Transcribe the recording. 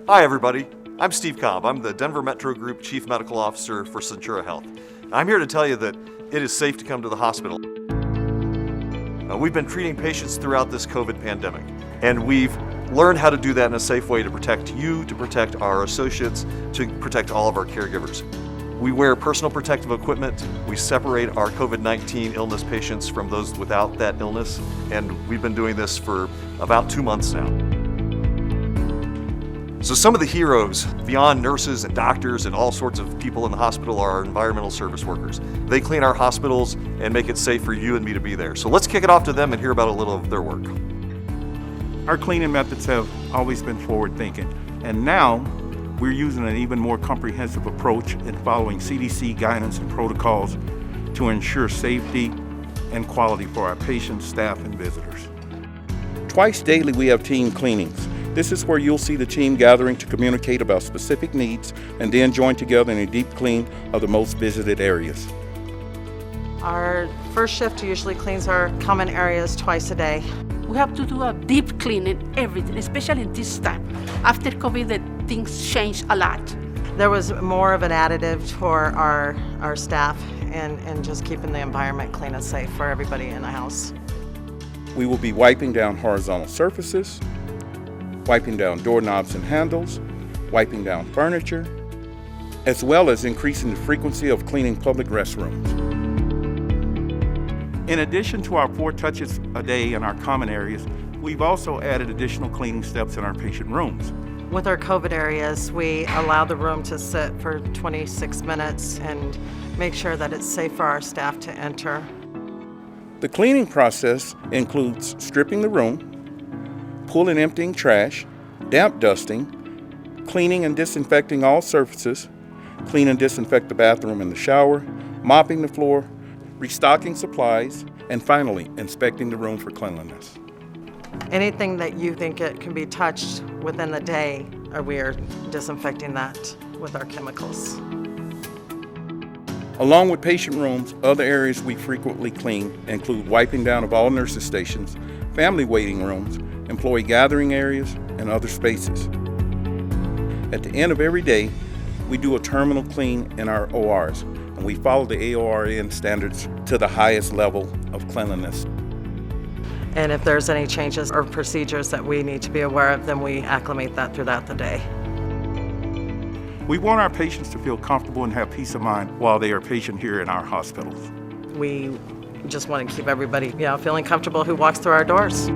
Hi everybody, I'm Steve Cobb. I'm the Denver Metro Group Chief Medical Officer for Centura Health. I'm here to tell you that it is safe to come to the hospital. We've been treating patients throughout this COVID pandemic, and we've learned how to do that in a safe way to protect you, to protect our associates, to protect all of our caregivers. We wear personal protective equipment. We separate our COVID-19 illness patients from those without that illness, and we've been doing this for about 2 months now. So some of the heroes, beyond nurses and doctors and all sorts of people in the hospital, are our environmental service workers. They clean our hospitals and make it safe for you and me to be there. So let's kick it off to them and hear about a little of their work. Our cleaning methods have always been forward-thinking, and now we're using an even more comprehensive approach in following CDC guidance and protocols to ensure safety and quality for our patients, staff, and visitors. Twice daily we have team cleanings. This is where you'll see the team gathering to communicate about specific needs and then join together in a deep clean of the most visited areas. Our first shift usually cleans our common areas twice a day. We have to do a deep cleaning, everything, especially this time. After COVID, things changed a lot. There was more of an additive for our staff and just keeping the environment clean and safe for everybody in the house. We will be wiping down horizontal surfaces, wiping down doorknobs and handles, wiping down furniture, as well as increasing the frequency of cleaning public restrooms. In addition to our 4 touches a day in our common areas, we've also added additional cleaning steps in our patient rooms. With our COVID areas, we allow the room to sit for 26 minutes and make sure that it's safe for our staff to enter. The cleaning process includes stripping the room, pulling and emptying trash, damp dusting, cleaning and disinfecting all surfaces, clean and disinfect the bathroom and the shower, mopping the floor, restocking supplies, and finally, inspecting the room for cleanliness. Anything that you think it can be touched within the day, we are disinfecting that with our chemicals. Along with patient rooms, other areas we frequently clean include wiping down of all nurses' stations, family waiting rooms, employee gathering areas, and other spaces. At the end of every day, we do a terminal clean in our ORs, and we follow the AORN standards to the highest level of cleanliness. And if there's any changes or procedures that we need to be aware of, then we acclimate that throughout the day. We want our patients to feel comfortable and have peace of mind while they are patient here in our hospitals. We just want to keep everybody, feeling comfortable who walks through our doors.